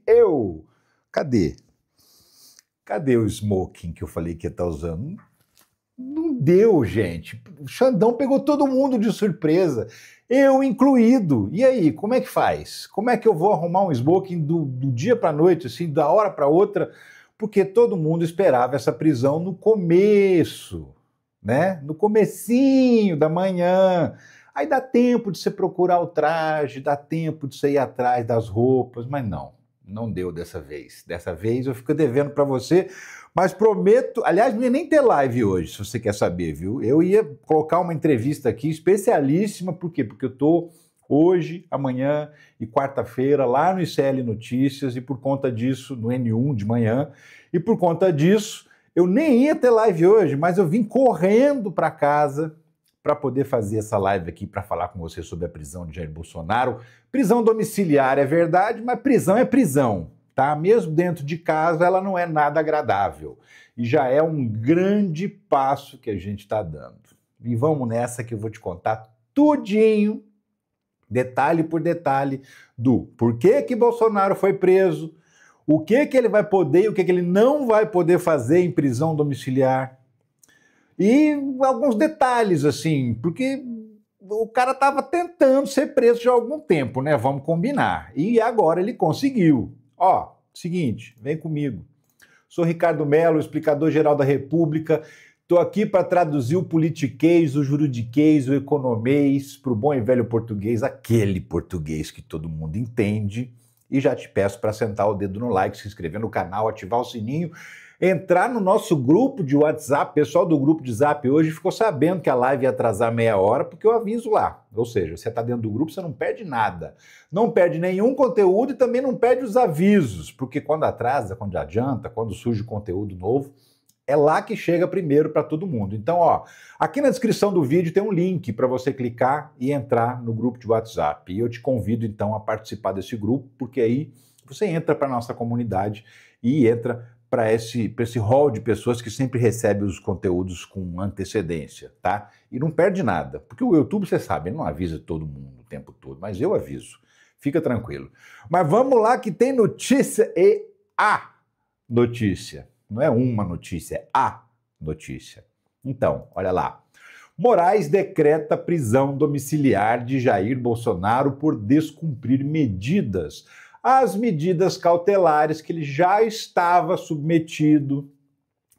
Eu! Cadê? Cadê o smoking que eu falei que ia estar usando? Não deu, gente. O Xandão pegou todo mundo de surpresa, eu incluído. E aí, como é que faz? Como é que eu vou arrumar um smoking do dia para a noite, assim, da hora para outra? Porque todo mundo esperava essa prisão no começo, né? No comecinho da manhã. Aí dá tempo de você procurar o traje, dá tempo de você ir atrás das roupas, mas não deu dessa vez. Dessa vez eu fico devendo para você, mas prometo, aliás, não ia nem ter live hoje, se você quer saber, viu? Eu ia colocar uma entrevista aqui especialíssima, por quê? Porque eu tô hoje, amanhã e quarta-feira lá no ICL Notícias e por conta disso, no N1 de manhã, e por conta disso, eu nem ia ter live hoje, mas eu vim correndo para casa para poder fazer essa live aqui para falar com você sobre a prisão de Jair Bolsonaro. Prisão domiciliar é verdade, mas prisão é prisão, tá? Mesmo dentro de casa, ela não é nada agradável. E já é um grande passo que a gente está dando. E vamos nessa que eu vou te contar tudinho, detalhe por detalhe, do porquê que Bolsonaro foi preso, o que ele vai poder e o que ele não vai poder fazer em prisão domiciliar. E alguns detalhes, assim, porque o cara estava tentando ser preso já há algum tempo, né? Vamos combinar. E agora ele conseguiu. Ó, seguinte, vem comigo. Sou Ricardo Mello, explicador-geral da República. Estou aqui para traduzir o politiquês, o juridiquês, o economês para o bom e velho português, aquele português que todo mundo entende. E já te peço para sentar o dedo no like, se inscrever no canal, ativar o sininho, entrar no nosso grupo de WhatsApp. O pessoal do grupo de Zap hoje ficou sabendo que a live ia atrasar meia hora, porque eu aviso lá. Ou seja, você está dentro do grupo, você não perde nada. Não perde nenhum conteúdo e também não perde os avisos, porque quando atrasa, quando adianta, quando surge conteúdo novo, é lá que chega primeiro para todo mundo. Então, ó, aqui na descrição do vídeo tem um link para você clicar e entrar no grupo de WhatsApp. E eu te convido, então, a participar desse grupo, porque aí você entra para a nossa comunidade e entra para esse hall de pessoas que sempre recebe os conteúdos com antecedência, tá? E não perde nada, porque o YouTube, você sabe, não avisa todo mundo o tempo todo, mas eu aviso. Fica tranquilo. Mas vamos lá que tem notícia e a notícia. Não é uma notícia, é a notícia. Então, olha lá. Moraes decreta prisão domiciliar de Jair Bolsonaro por descumprir medidas. As medidas cautelares que ele já estava submetido,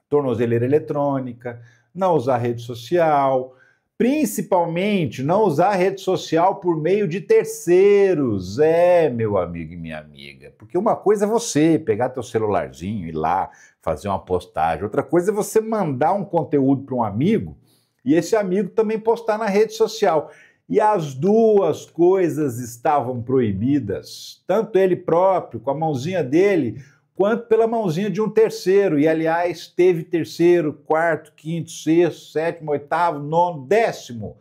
tornozeleira eletrônica, não usar rede social, principalmente não usar rede social por meio de terceiros. É, meu amigo e minha amiga, porque uma coisa é você pegar teu celularzinho e ir lá fazer uma postagem, outra coisa é você mandar um conteúdo para um amigo e esse amigo também postar na rede social. E as duas coisas estavam proibidas, tanto ele próprio, com a mãozinha dele, quanto pela mãozinha de um terceiro. E, aliás, teve terceiro, quarto, quinto, sexto, sétimo, oitavo, nono, décimo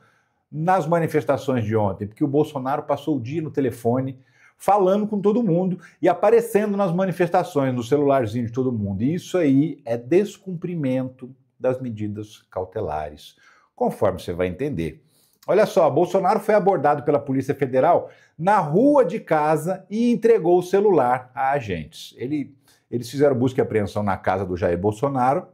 nas manifestações de ontem, porque o Bolsonaro passou o dia no telefone falando com todo mundo e aparecendo nas manifestações, no celularzinho de todo mundo. E isso aí é descumprimento das medidas cautelares, conforme você vai entender. Olha só, Bolsonaro foi abordado pela Polícia Federal na rua de casa e entregou o celular a agentes. Eles fizeram busca e apreensão na casa do Jair Bolsonaro,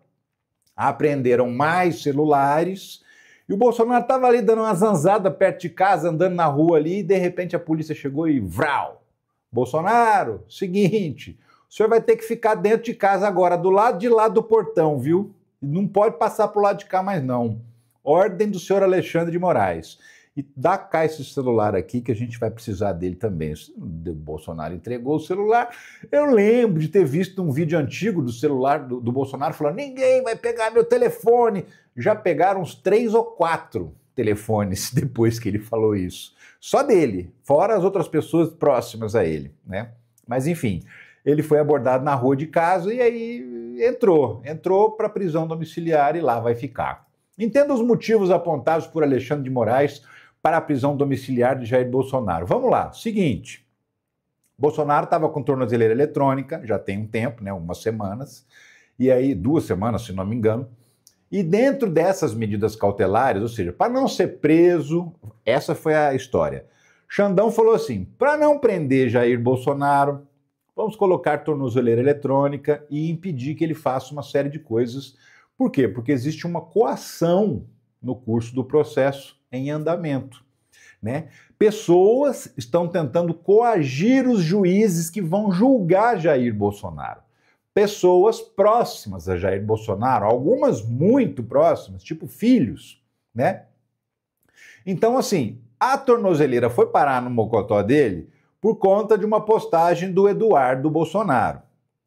apreenderam mais celulares e o Bolsonaro estava ali dando uma zanzada perto de casa, andando na rua ali, e de repente a polícia chegou e vrau! Bolsonaro, seguinte, o senhor vai ter que ficar dentro de casa agora, do lado de lá do portão, viu? Não pode passar pro lado de cá mais não. Ordem do senhor Alexandre de Moraes. E dá cá esse celular aqui que a gente vai precisar dele também. O Bolsonaro entregou o celular. Eu lembro de ter visto um vídeo antigo do celular do Bolsonaro falando: ninguém vai pegar meu telefone. Já pegaram uns 3 ou 4 telefones depois que ele falou isso. Só dele, fora as outras pessoas próximas a ele, né? Mas enfim, ele foi abordado na rua de casa e aí entrou para prisão domiciliar e lá vai ficar. Entenda os motivos apontados por Alexandre de Moraes para a prisão domiciliar de Jair Bolsonaro. Vamos lá, seguinte, Bolsonaro estava com tornozeleira eletrônica, já tem um tempo, né, umas semanas, e aí 2 semanas, se não me engano, e dentro dessas medidas cautelares, ou seja, para não ser preso, essa foi a história. Xandão falou assim, para não prender Jair Bolsonaro, vamos colocar tornozeleira eletrônica e impedir que ele faça uma série de coisas. Por quê? Porque existe uma coação no curso do processo em andamento, né? Pessoas estão tentando coagir os juízes que vão julgar Jair Bolsonaro. Pessoas próximas a Jair Bolsonaro, algumas muito próximas, tipo filhos, né? Então, assim, a tornozeleira foi parar no mocotó dele por conta de uma postagem do Eduardo Bolsonaro,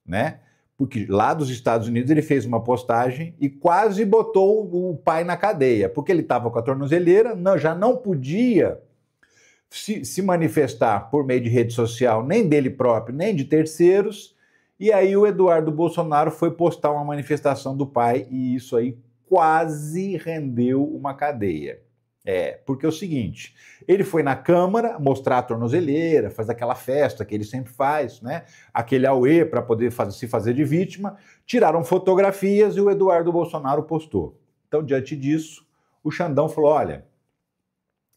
né? Porque lá dos Estados Unidos ele fez uma postagem e quase botou o pai na cadeia, porque ele estava com a tornozeleira, já não podia se manifestar por meio de rede social, nem dele próprio, nem de terceiros, e aí o Eduardo Bolsonaro foi postar uma manifestação do pai e isso aí quase rendeu uma cadeia. Porque é o seguinte, ele foi na Câmara mostrar a tornozeleira, fazer aquela festa que ele sempre faz, né? Aquele auê para poder se fazer de vítima, tiraram fotografias e o Eduardo Bolsonaro postou. Então, diante disso, o Xandão falou, olha,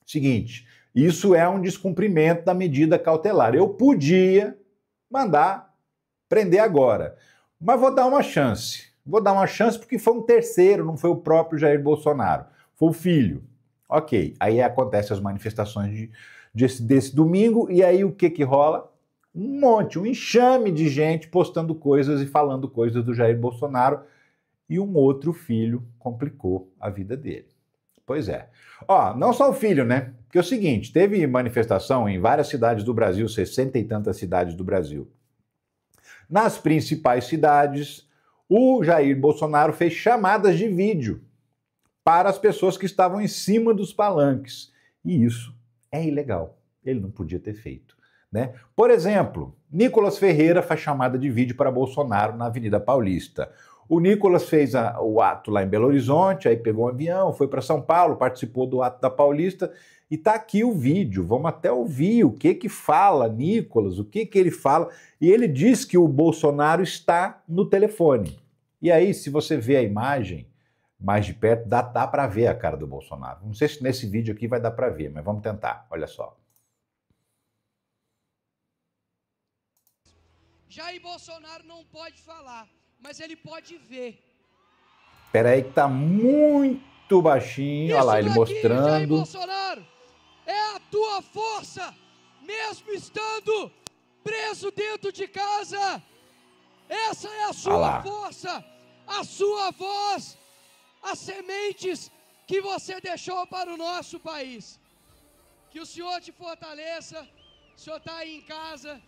seguinte, isso é um descumprimento da medida cautelar. Eu podia mandar prender agora, mas vou dar uma chance. Vou dar uma chance porque foi um terceiro, não foi o próprio Jair Bolsonaro, foi o filho. Ok, aí acontecem as manifestações desse domingo, e aí o que rola? Um enxame de gente postando coisas e falando coisas do Jair Bolsonaro, e um outro filho complicou a vida dele. Pois é. Não só o filho, né? Porque é o seguinte, teve manifestação em várias cidades do Brasil, 60 e tantas cidades do Brasil. Nas principais cidades, o Jair Bolsonaro fez chamadas de vídeo para as pessoas que estavam em cima dos palanques. E isso é ilegal. Ele não podia ter feito, né? Por exemplo, Nicolas Ferreira faz chamada de vídeo para Bolsonaro na Avenida Paulista. O Nicolas fez o ato lá em Belo Horizonte, aí pegou um avião, foi para São Paulo, participou do ato da Paulista, e tá aqui o vídeo. Vamos até ouvir o que fala Nicolas, o que ele fala. E ele diz que o Bolsonaro está no telefone. E aí, se você vê a imagem mais de perto, dá para ver a cara do Bolsonaro. Não sei se nesse vídeo aqui vai dar para ver, mas vamos tentar. Olha só. Jair Bolsonaro não pode falar, mas ele pode ver. Espera aí que tá muito baixinho. Olha lá, ele mostrando. Jair Bolsonaro, é a tua força, mesmo estando preso dentro de casa. Essa é a sua força, a sua voz, as sementes que você deixou para o nosso país. Que o Senhor te fortaleça. O Senhor está aí em casa.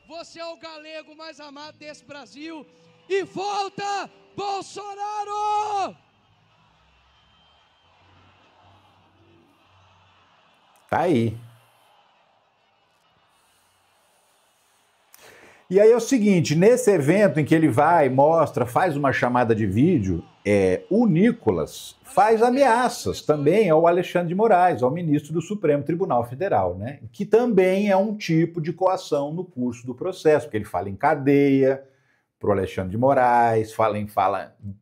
Você é o galego mais amado desse Brasil. E volta, Bolsonaro! Tá aí. E aí é o seguinte, nesse evento em que ele vai, mostra, faz uma chamada de vídeo, o Nicolas faz ameaças também ao Alexandre de Moraes, ao ministro do Supremo Tribunal Federal, né? Que também é um tipo de coação no curso do processo, porque ele fala em cadeia para o Alexandre de Moraes, fala em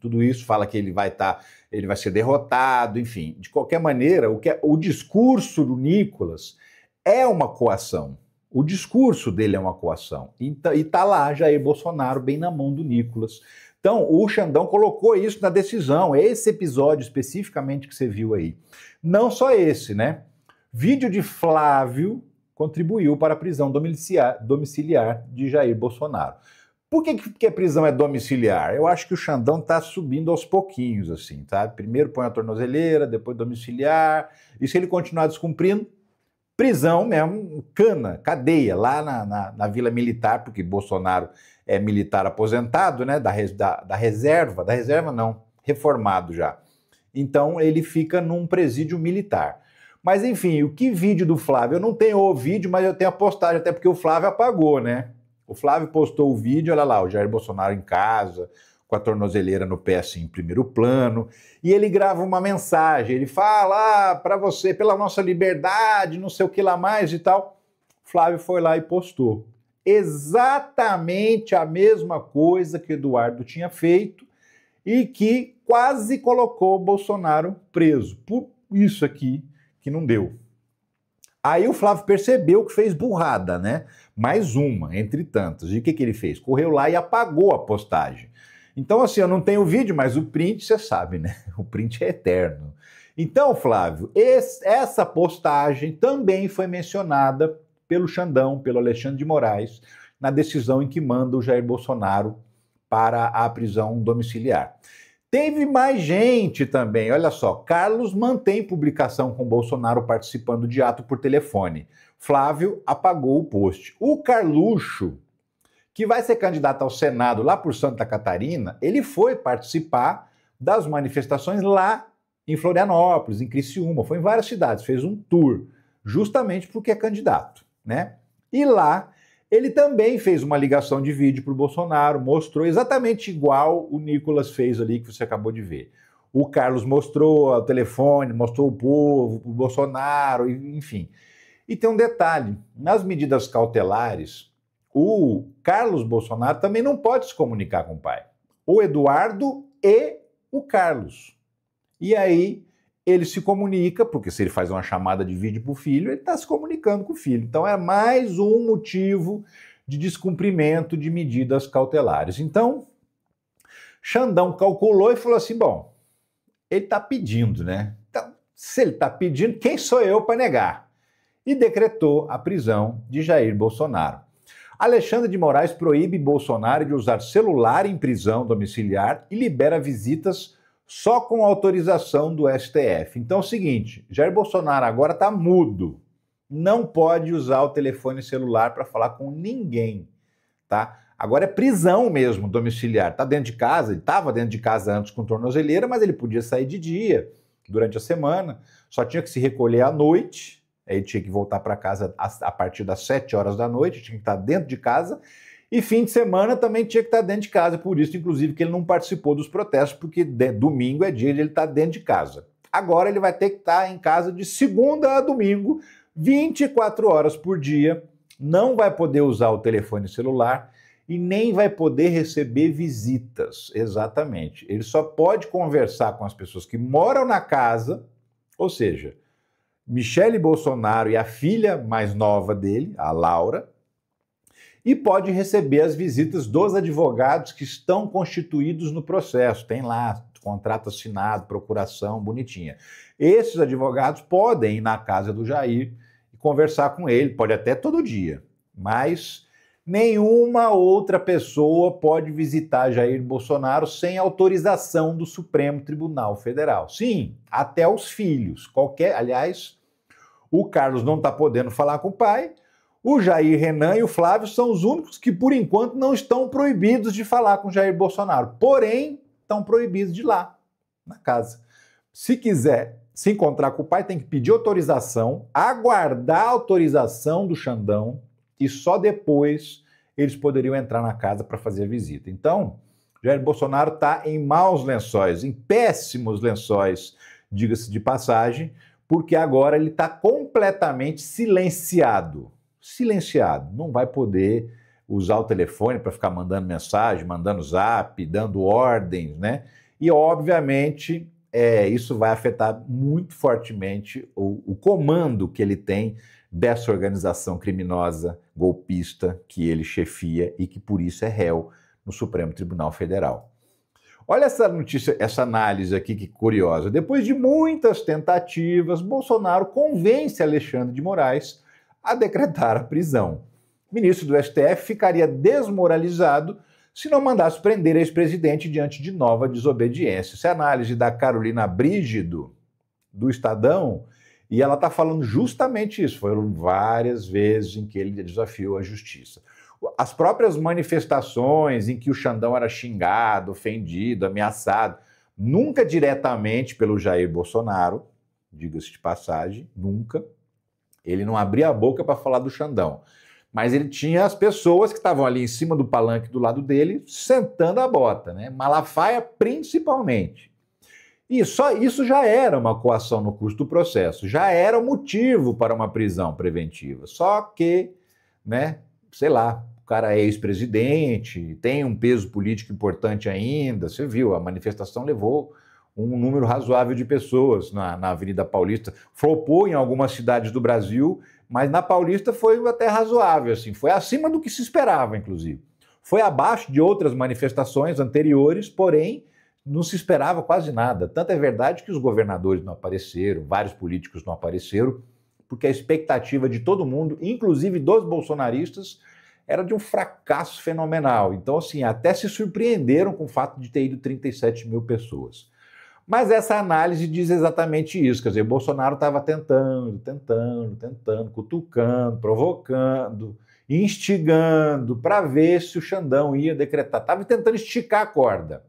tudo isso, fala que ele vai ser derrotado, enfim. De qualquer maneira, o discurso do Nicolas é uma coação. O discurso dele é uma coação. E tá lá Jair Bolsonaro bem na mão do Nicolas. Então, o Xandão colocou isso na decisão. Esse episódio especificamente que você viu aí. Não só esse, né? Vídeo de Flávio contribuiu para a prisão domiciliar de Jair Bolsonaro. Por que a prisão é domiciliar? Eu acho que o Xandão tá subindo aos pouquinhos, assim, tá? Primeiro põe a tornozeleira, depois domiciliar. E se ele continuar descumprindo, prisão mesmo, cadeia, lá na Vila Militar, porque Bolsonaro é militar aposentado, né, da reserva não, reformado já. Então ele fica num presídio militar. Mas enfim, o que vídeo do Flávio? Eu não tenho o vídeo, mas eu tenho a postagem, até porque o Flávio apagou, né? O Flávio postou o vídeo, olha lá, o Jair Bolsonaro em casa, com a tornozeleira no pé assim, em primeiro plano, e ele grava uma mensagem, ele fala, para você, pela nossa liberdade, não sei o que lá mais e tal. Flávio foi lá e postou exatamente a mesma coisa que Eduardo tinha feito e que quase colocou Bolsonaro preso, por isso aqui que não deu. Aí o Flávio percebeu que fez burrada, né? Mais uma, entre tantas. E o que ele fez? Correu lá e apagou a postagem. Então, assim, eu não tenho o vídeo, mas o print, você sabe, né? O print é eterno. Então, Flávio, essa postagem também foi mencionada pelo Xandão, pelo Alexandre de Moraes, na decisão em que manda o Jair Bolsonaro para a prisão domiciliar. Teve mais gente também, olha só, Carlos mantém publicação com Bolsonaro participando de ato por telefone. Flávio apagou o post. O Carluxo, que vai ser candidato ao Senado lá por Santa Catarina, ele foi participar das manifestações lá em Florianópolis, em Criciúma, foi em várias cidades, fez um tour, justamente porque é candidato, né? E lá ele também fez uma ligação de vídeo para o Bolsonaro, mostrou exatamente igual o Nicolas fez ali que você acabou de ver. O Carlos mostrou o telefone, mostrou o povo, o Bolsonaro, enfim. E tem um detalhe, nas medidas cautelares, o Carlos Bolsonaro também não pode se comunicar com o pai. O Eduardo e o Carlos. E aí ele se comunica, porque se ele faz uma chamada de vídeo para o filho, ele está se comunicando com o filho. Então é mais um motivo de descumprimento de medidas cautelares. Então, Xandão calculou e falou assim, bom, ele está pedindo, né? Então, se ele está pedindo, quem sou eu para negar? E decretou a prisão de Jair Bolsonaro. Alexandre de Moraes proíbe Bolsonaro de usar celular em prisão domiciliar e libera visitas só com autorização do STF. Então é o seguinte, Jair Bolsonaro agora está mudo, não pode usar o telefone celular para falar com ninguém, tá? Agora é prisão mesmo, domiciliar, está dentro de casa, ele estava dentro de casa antes com tornozeleira, mas ele podia sair de dia, durante a semana, só tinha que se recolher à noite, aí tinha que voltar para casa a partir das 7 horas da noite, tinha que estar dentro de casa, e fim de semana também tinha que estar dentro de casa, por isso, inclusive, que ele não participou dos protestos, porque domingo é dia de ele estar dentro de casa. Agora ele vai ter que estar em casa de segunda a domingo, 24 horas por dia, não vai poder usar o telefone celular e nem vai poder receber visitas, exatamente. Ele só pode conversar com as pessoas que moram na casa, ou seja, Michele Bolsonaro e a filha mais nova dele, a Laura, e pode receber as visitas dos advogados que estão constituídos no processo. Tem lá contrato assinado, procuração, bonitinha. Esses advogados podem ir na casa do Jair e conversar com ele, pode até todo dia, mas nenhuma outra pessoa pode visitar Jair Bolsonaro sem autorização do Supremo Tribunal Federal. Sim, até os filhos. Aliás, o Carlos não está podendo falar com o pai, o Jair Renan e o Flávio são os únicos que, por enquanto, não estão proibidos de falar com Jair Bolsonaro. Porém, estão proibidos de ir lá, na casa. Se quiser se encontrar com o pai, tem que pedir autorização, aguardar a autorização do Xandão e só depois eles poderiam entrar na casa para fazer a visita. Então, Jair Bolsonaro está em maus lençóis, em péssimos lençóis, diga-se de passagem, porque agora ele está completamente silenciado. Silenciado, não vai poder usar o telefone para ficar mandando mensagem, mandando zap, dando ordens, né? E, obviamente, isso vai afetar muito fortemente o comando que ele tem dessa organização criminosa, golpista, que ele chefia e que, por isso, é réu no Supremo Tribunal Federal. Olha essa notícia, essa análise aqui, que curiosa. Depois de muitas tentativas, Bolsonaro convence Alexandre de Moraes a decretar a prisão. O ministro do STF ficaria desmoralizado se não mandasse prender ex-presidente diante de nova desobediência. Essa é a análise da Carolina Brígido, do Estadão, e ela está falando justamente isso. Foram várias vezes em que ele desafiou a justiça. As próprias manifestações em que o Xandão era xingado, ofendido, ameaçado, nunca diretamente pelo Jair Bolsonaro, diga-se de passagem, nunca. Ele não abria a boca para falar do Xandão. Mas ele tinha as pessoas que estavam ali em cima do palanque do lado dele, sentando a bota, né? Malafaia principalmente. E só isso já era uma coação no curso do processo, já era motivo para uma prisão preventiva. Só que, né, sei lá, o cara é ex-presidente, tem um peso político importante ainda, você viu, a manifestação levou um número razoável de pessoas na Avenida Paulista. Flopou em algumas cidades do Brasil, mas na Paulista foi até razoável, assim, foi acima do que se esperava, inclusive. Foi abaixo de outras manifestações anteriores, porém, não se esperava quase nada. Tanto é verdade que os governadores não apareceram, vários políticos não apareceram, porque a expectativa de todo mundo, inclusive dos bolsonaristas, era de um fracasso fenomenal. Então, assim, até se surpreenderam com o fato de ter ido 37 mil pessoas. Mas essa análise diz exatamente isso, quer dizer, Bolsonaro estava tentando, cutucando, provocando, instigando, para ver se o Xandão ia decretar. Estava tentando esticar a corda.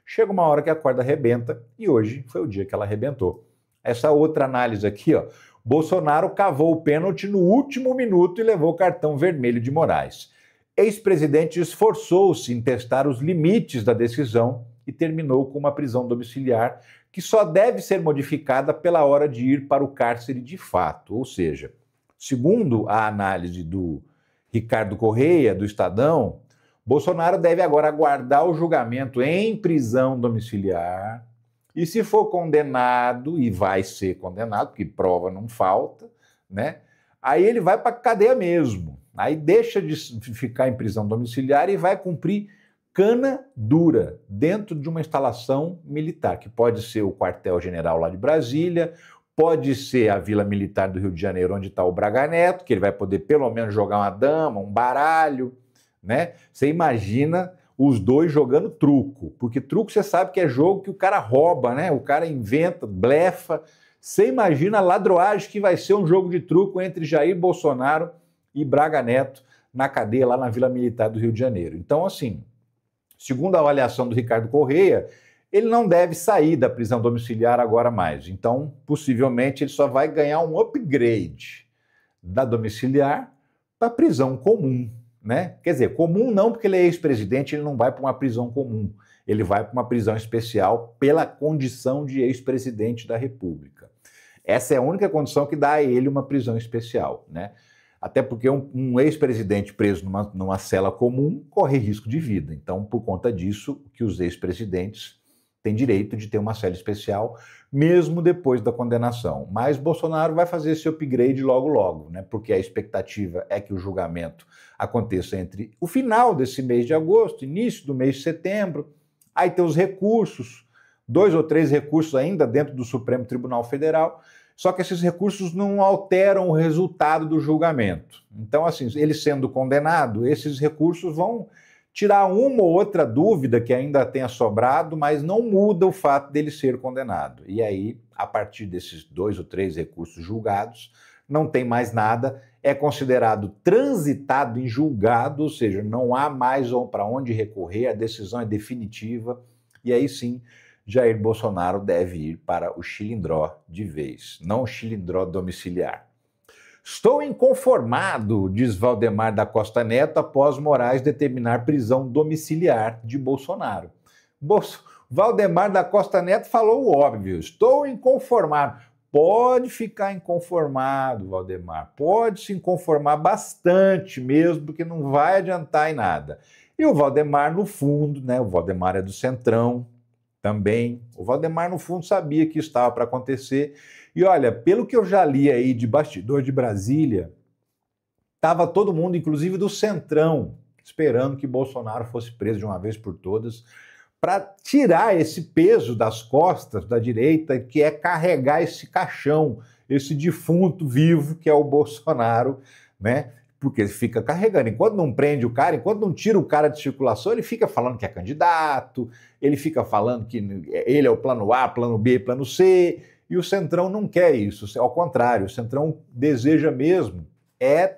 Chega uma hora que a corda arrebenta, e hoje foi o dia que ela arrebentou. Essa outra análise aqui, ó, Bolsonaro cavou o pênalti no último minuto e levou o cartão vermelho de Moraes. Ex-presidente esforçou-se em testar os limites da decisão e terminou com uma prisão domiciliar que só deve ser modificada pela hora de ir para o cárcere de fato. Ou seja, segundo a análise do Ricardo Correia, do Estadão, Bolsonaro deve agora aguardar o julgamento em prisão domiciliar e, se for condenado, e vai ser condenado, porque prova não falta, né? Aí ele vai para a cadeia mesmo. Aí deixa de ficar em prisão domiciliar e vai cumprir cana dura dentro de uma instalação militar, que pode ser o quartel-general lá de Brasília, pode ser a Vila Militar do Rio de Janeiro, onde está o Braga Neto, que ele vai poder pelo menos jogar uma dama, um baralho, né? Você imagina os dois jogando truco, porque truco você sabe que é jogo que o cara rouba, né? O cara inventa, blefa. Você imagina a ladroagem que vai ser um jogo de truco entre Jair Bolsonaro e Braga Neto na cadeia lá na Vila Militar do Rio de Janeiro. Então, assim, segundo a avaliação do Ricardo Correia, ele não deve sair da prisão domiciliar agora mais. Então, possivelmente, ele só vai ganhar um upgrade da domiciliar para prisão comum, né? Quer dizer, comum não, porque ele é ex-presidente, ele não vai para uma prisão comum. Ele vai para uma prisão especial pela condição de ex-presidente da República. Essa é a única condição que dá a ele uma prisão especial, né? Até porque um ex-presidente preso numa cela comum corre risco de vida. Então, por conta disso, que os ex-presidentes têm direito de ter uma cela especial, mesmo depois da condenação. Mas Bolsonaro vai fazer esse upgrade logo, logo, né? Porque a expectativa é que o julgamento aconteça entre o final desse mês de agosto, início do mês de setembro. Aí tem os recursos, 2 ou 3 recursos ainda dentro do Supremo Tribunal Federal. Só que esses recursos não alteram o resultado do julgamento. Então, assim, ele sendo condenado, esses recursos vão tirar uma ou outra dúvida que ainda tenha sobrado, mas não muda o fato dele ser condenado. E aí, a partir desses 2 ou 3 recursos julgados, não tem mais nada, é considerado transitado em julgado, ou seja, não há mais para onde recorrer, a decisão é definitiva, e aí sim, Jair Bolsonaro deve ir para o chilindró de vez, não o chilindró domiciliar. Estou inconformado, diz Valdemar da Costa Neto, após Moraes determinar prisão domiciliar de Bolsonaro. Valdemar da Costa Neto falou o óbvio, estou inconformado. Pode ficar inconformado, Valdemar, pode se inconformar bastante mesmo, porque não vai adiantar em nada. E o Valdemar, no fundo, né, o Valdemar é do Centrão, também. O Valdemar, no fundo, sabia que isso estava para acontecer. E olha, pelo que eu já li aí de bastidor de Brasília, estava todo mundo, inclusive do Centrão, esperando que Bolsonaro fosse preso de uma vez por todas, para tirar esse peso das costas da direita, que é carregar esse caixão, esse defunto vivo que é o Bolsonaro, né? Porque ele fica carregando. Enquanto não prende o cara, enquanto não tira o cara de circulação, ele fica falando que é candidato, ele fica falando que ele é o plano A, plano B, plano C, e o Centrão não quer isso. Ao contrário, o Centrão deseja mesmo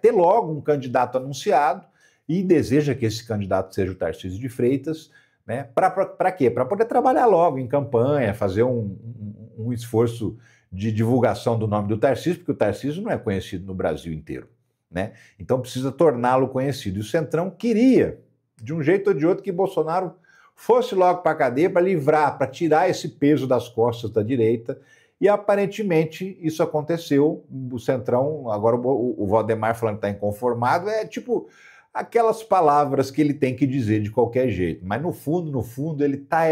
ter logo um candidato anunciado e deseja que esse candidato seja o Tarcísio de Freitas, né? Para quê? Para poder trabalhar logo em campanha, fazer um esforço de divulgação do nome do Tarcísio, porque o Tarcísio não é conhecido no Brasil inteiro, né? Então precisa torná-lo conhecido. E o Centrão queria, de um jeito ou de outro, que Bolsonaro fosse logo para a cadeia para livrar, para tirar esse peso das costas da direita. E aparentemente isso aconteceu. O Centrão, agora o Valdemar falando que está inconformado, é tipo aquelas palavras que ele tem que dizer de qualquer jeito. Mas no fundo, ele está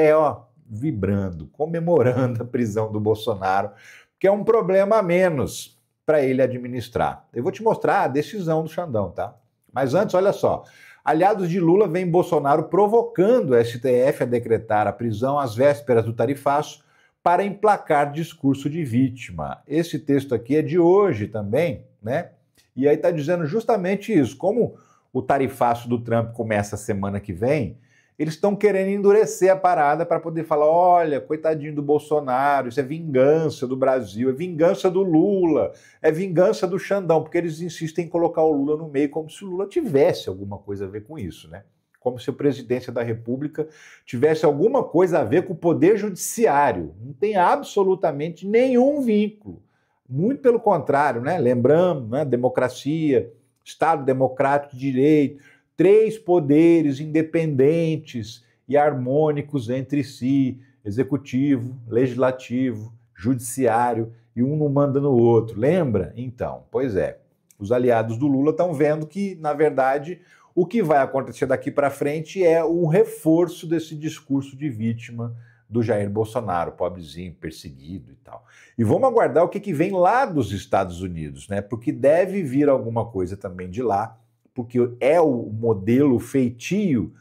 vibrando, comemorando a prisão do Bolsonaro, que é um problema a menos para ele administrar. Eu vou te mostrar a decisão do Xandão, tá? Mas antes, olha só. Aliados de Lula veem Bolsonaro provocando o STF a decretar a prisão às vésperas do tarifaço para emplacar discurso de vítima. Esse texto aqui é de hoje também, né? E aí está dizendo justamente isso. Como o tarifaço do Trump começa a semana que vem, eles estão querendo endurecer a parada para poder falar, olha, coitadinho do Bolsonaro, isso é vingança do Brasil, é vingança do Lula, é vingança do Xandão, porque eles insistem em colocar o Lula no meio como se o Lula tivesse alguma coisa a ver com isso, né? Como se a presidência da República tivesse alguma coisa a ver com o poder judiciário. Não tem absolutamente nenhum vínculo. Muito pelo contrário, né? Lembrando, né? Democracia, Estado democrático de direito, 3 poderes independentes e harmônicos entre si, executivo, legislativo, judiciário, e um não manda no outro. Lembra? Então, pois é. Os aliados do Lula estão vendo que, na verdade, o que vai acontecer daqui para frente é o reforço desse discurso de vítima do Jair Bolsonaro, pobrezinho, perseguido e tal. E vamos aguardar o que vem lá dos Estados Unidos, né? Porque deve vir alguma coisa também de lá, porque é o modelo feitio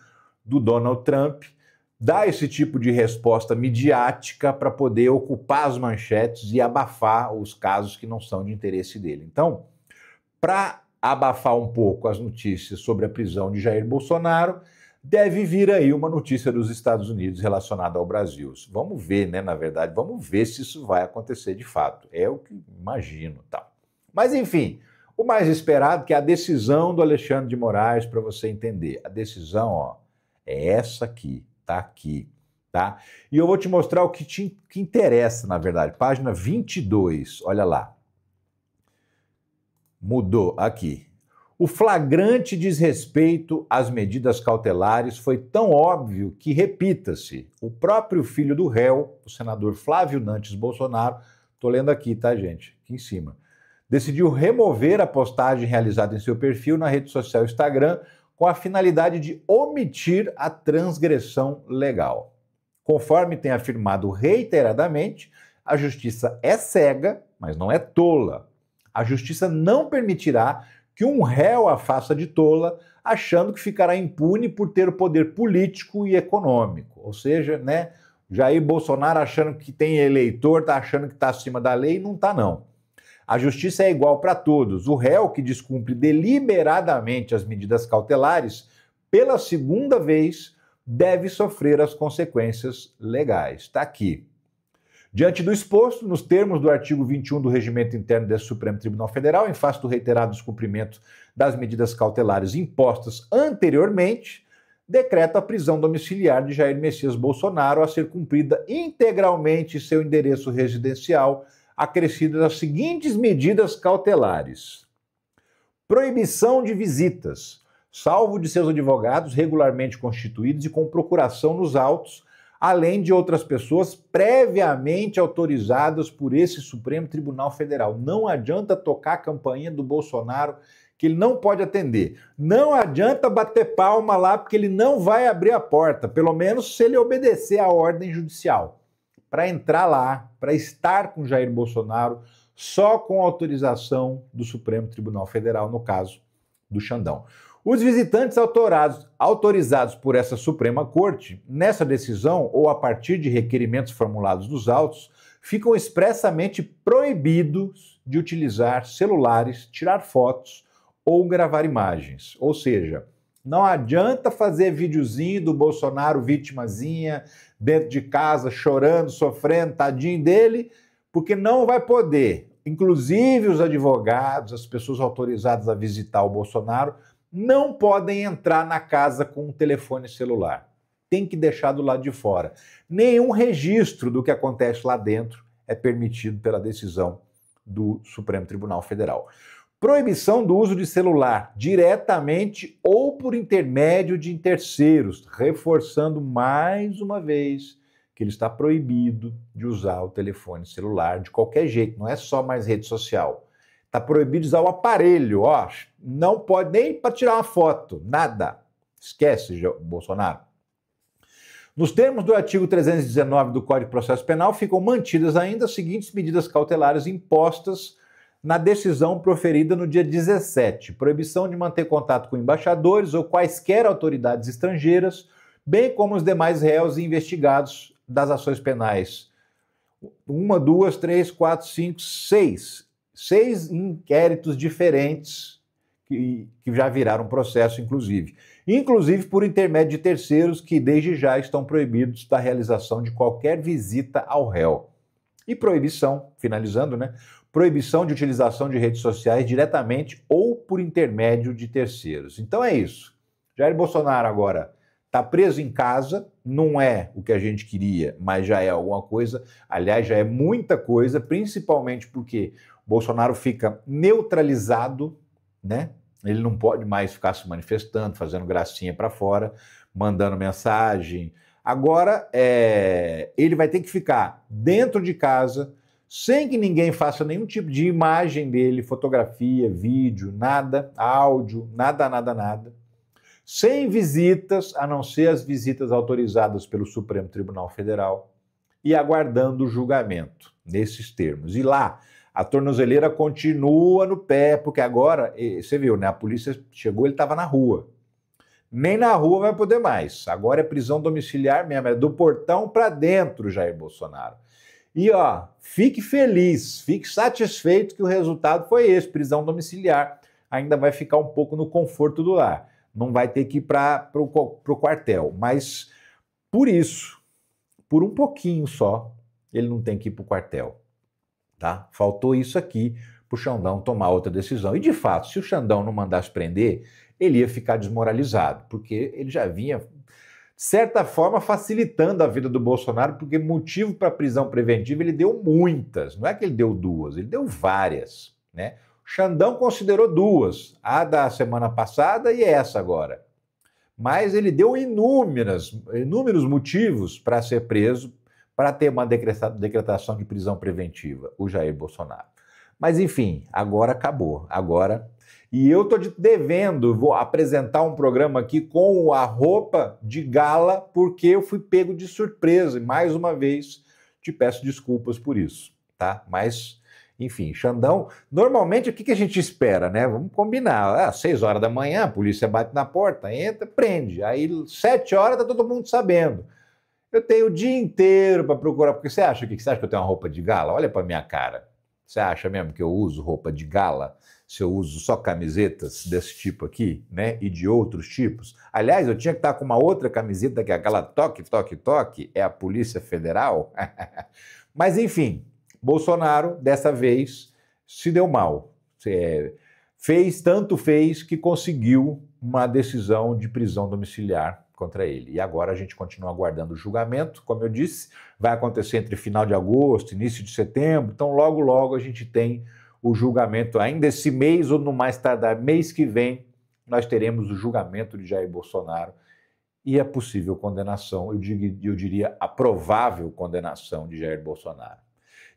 do Donald Trump, dar esse tipo de resposta midiática para poder ocupar as manchetes e abafar os casos que não são de interesse dele. Então, para abafar um pouco as notícias sobre a prisão de Jair Bolsonaro, deve vir aí uma notícia dos Estados Unidos relacionada ao Brasil. Vamos ver, né, na verdade, vamos ver se isso vai acontecer de fato. É o que imagino, tal. Mas, enfim, o mais esperado que é a decisão do Alexandre de Moraes, para você entender. A decisão, ó, é essa aqui, tá? E eu vou te mostrar o que interessa, na verdade. Página 22, olha lá. Mudou aqui. O flagrante desrespeito às medidas cautelares foi tão óbvio que, repita-se, o próprio filho do réu, o senador Flávio Nantes Bolsonaro, tô lendo aqui, tá, gente? Aqui em cima, decidiu remover a postagem realizada em seu perfil na rede social Instagram com a finalidade de omitir a transgressão legal. Conforme tem afirmado reiteradamente, a justiça é cega, mas não é tola. A justiça não permitirá que um réu a faça de tola, achando que ficará impune por ter o poder político e econômico. Ou seja, né, Jair Bolsonaro achando que tem eleitor, está achando que está acima da lei, não está não. A justiça é igual para todos. O réu que descumpre deliberadamente as medidas cautelares, pela segunda vez, deve sofrer as consequências legais. Está aqui. Diante do exposto, nos termos do artigo 21 do Regimento Interno desse Supremo Tribunal Federal, em face do reiterado descumprimento das medidas cautelares impostas anteriormente, decreta a prisão domiciliar de Jair Messias Bolsonaro a ser cumprida integralmente em seu endereço residencial, acrescidas as seguintes medidas cautelares: proibição de visitas, salvo de seus advogados regularmente constituídos e com procuração nos autos, além de outras pessoas previamente autorizadas por esse Supremo Tribunal Federal. Não adianta tocar a campainha do Bolsonaro, que ele não pode atender. Não adianta bater palma lá, porque ele não vai abrir a porta, pelo menos se ele obedecer à ordem judicial. Para entrar lá, para estar com Jair Bolsonaro, só com autorização do Supremo Tribunal Federal, no caso do Xandão. Os visitantes autorizados por essa Suprema Corte, nessa decisão ou a partir de requerimentos formulados nos autos, ficam expressamente proibidos de utilizar celulares, tirar fotos ou gravar imagens. Ou seja, não adianta fazer videozinho do Bolsonaro vitimazinha, dentro de casa, chorando, sofrendo, tadinho dele, porque não vai poder. Inclusive os advogados, as pessoas autorizadas a visitar o Bolsonaro, não podem entrar na casa com um telefone celular. Tem que deixar do lado de fora. Nenhum registro do que acontece lá dentro é permitido pela decisão do Supremo Tribunal Federal. Proibição do uso de celular diretamente ou por intermédio de terceiros, reforçando mais uma vez que ele está proibido de usar o telefone celular de qualquer jeito, não é só mais rede social. Está proibido de usar o aparelho, ó, não pode nem para tirar uma foto, nada. Esquece, Bolsonaro. Nos termos do artigo 319 do Código de Processo Penal, ficam mantidas ainda as seguintes medidas cautelares impostas na decisão proferida no dia 17. Proibição de manter contato com embaixadores ou quaisquer autoridades estrangeiras, bem como os demais réus e investigados das ações penais. 1, 2, 3, 4, 5, 6. 6 inquéritos diferentes que já viraram processo, inclusive. Inclusive por intermédio de terceiros que desde já estão proibidos da realização de qualquer visita ao réu. E proibição, finalizando, né? Proibição de utilização de redes sociais diretamente ou por intermédio de terceiros. Então é isso. Jair Bolsonaro agora está preso em casa, não é o que a gente queria, mas já é alguma coisa. Aliás, já é muita coisa, principalmente porque Bolsonaro fica neutralizado, né? Ele não pode mais ficar se manifestando, fazendo gracinha para fora, mandando mensagem. Agora, ele vai ter que ficar dentro de casa, sem que ninguém faça nenhum tipo de imagem dele, fotografia, vídeo, nada, áudio, nada. Sem visitas, a não ser as visitas autorizadas pelo Supremo Tribunal Federal, e aguardando o julgamento, nesses termos. E lá, a tornozeleira continua no pé, porque agora, você viu, né? A polícia chegou, ele estava na rua. Nem na rua vai poder mais. Agora é prisão domiciliar mesmo, é do portão para dentro, Jair Bolsonaro. E ó, fique feliz, fique satisfeito que o resultado foi esse, prisão domiciliar. Ainda vai ficar um pouco no conforto do lar. Não vai ter que ir para o quartel. Mas por isso, por um pouquinho só, ele não tem que ir para o quartel. Tá? Faltou isso aqui para o Xandão tomar outra decisão. E de fato, se o Xandão não mandasse prender, ele ia ficar desmoralizado, porque ele já vinha, de certa forma, facilitando a vida do Bolsonaro, porque motivo para prisão preventiva ele deu muitas. Não é que ele deu duas, ele deu várias, né? O Xandão considerou duas, a da semana passada e essa agora. Mas ele deu inúmeros motivos para ser preso, para ter uma decretação de prisão preventiva, o Jair Bolsonaro. Mas, enfim, agora acabou. Agora. E eu estou devendo, vou apresentar um programa aqui com a roupa de gala, porque eu fui pego de surpresa. E, mais uma vez, te peço desculpas por isso, tá? Mas, enfim, Xandão, normalmente o que a gente espera, né? Vamos combinar. Às 6 horas da manhã, a polícia bate na porta, entra, prende. Aí, 7 horas, tá todo mundo sabendo. Eu tenho o dia inteiro para procurar, porque você acha que eu tenho uma roupa de gala? Olha para minha cara. Você acha mesmo que eu uso roupa de gala? Se eu uso só camisetas desse tipo aqui, né? E de outros tipos? Aliás, eu tinha que estar com uma outra camiseta que é aquela toque, é a Polícia Federal. Mas, Bolsonaro, dessa vez, se deu mal. Tanto fez que conseguiu uma decisão de prisão domiciliar contra ele. E agora a gente continua aguardando o julgamento, como eu disse, vai acontecer entre final de agosto, início de setembro, então logo a gente tem o julgamento, ainda esse mês ou no mais tardar mês que vem, nós teremos o julgamento de Jair Bolsonaro e a possível condenação, eu diria a provável condenação de Jair Bolsonaro.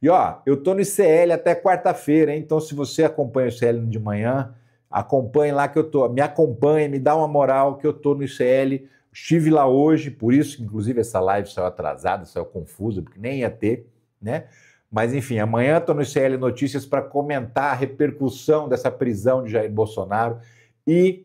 E ó, eu tô no ICL até quarta-feira, hein? Então se você acompanha o ICL de manhã, acompanhe lá que eu tô, me acompanhe, me dá uma moral que eu tô no ICL. Estive lá hoje, por isso, inclusive, essa live saiu atrasada, saiu confusa, porque nem ia ter, né? Mas, enfim, amanhã estou no ICL Notícias para comentar a repercussão dessa prisão de Jair Bolsonaro e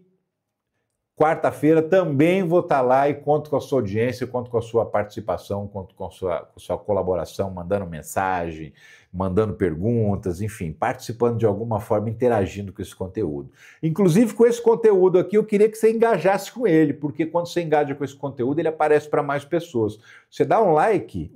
quarta-feira também vou estar lá e conto com a sua audiência, conto com a sua participação, conto com a sua colaboração, mandando mensagem, mandando perguntas, enfim, participando de alguma forma, interagindo com esse conteúdo. Inclusive, com esse conteúdo aqui, eu queria que você engajasse com ele, porque quando você engaja com esse conteúdo, ele aparece para mais pessoas. Você dá um like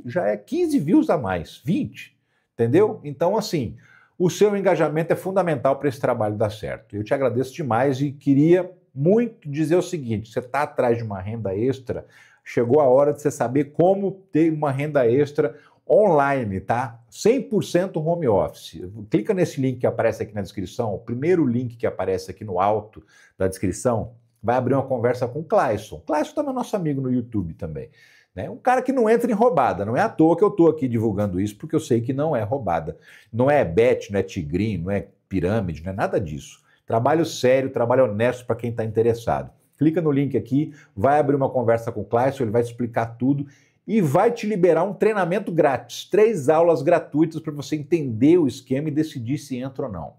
já é 15 views a mais, 20, entendeu? Então, assim, o seu engajamento é fundamental para esse trabalho dar certo. Eu te agradeço demais e queria muito dizer o seguinte: você está atrás de uma renda extra, chegou a hora de você saber como ter uma renda extra online, tá? 100% home office. Clica nesse link que aparece aqui na descrição, o primeiro link que aparece aqui no alto da descrição, vai abrir uma conversa com o Clayson. Clayson também é nosso amigo no YouTube também, né? Um cara que não entra em roubada, não é à toa que eu estou aqui divulgando isso, porque eu sei que não é roubada. Não é bet, não é tigrinho, não é pirâmide, não é nada disso. Trabalho sério, trabalho honesto para quem está interessado. Clica no link aqui, vai abrir uma conversa com o Clayson, ele vai te explicar tudo e vai te liberar um treinamento grátis, 3 aulas gratuitas para você entender o esquema e decidir se entra ou não.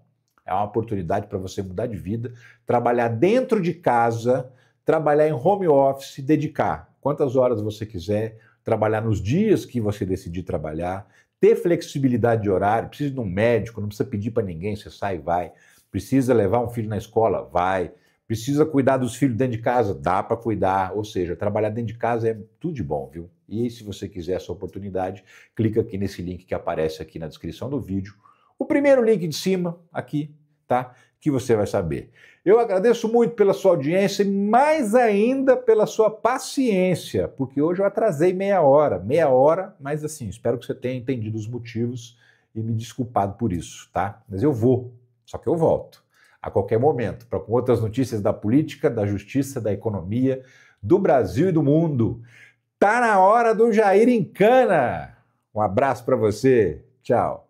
É uma oportunidade para você mudar de vida, trabalhar dentro de casa, trabalhar em home office, dedicar quantas horas você quiser, trabalhar nos dias que você decidir trabalhar, ter flexibilidade de horário, precisa de um médico, não precisa pedir para ninguém, você sai e vai. Precisa levar um filho na escola? Vai. Precisa cuidar dos filhos dentro de casa? Dá para cuidar. Ou seja, trabalhar dentro de casa é tudo de bom, viu? E se você quiser essa oportunidade, clica aqui nesse link que aparece aqui na descrição do vídeo. O primeiro link de cima, aqui, tá? Que você vai saber. Eu agradeço muito pela sua audiência e mais ainda pela sua paciência, porque hoje eu atrasei meia hora, mas assim, espero que você tenha entendido os motivos e me desculpado por isso, tá? Mas eu vou. Só que eu volto a qualquer momento para com outras notícias da política, da justiça, da economia, do Brasil e do mundo. Tá na hora do Jair em Cana. Um abraço para você. Tchau.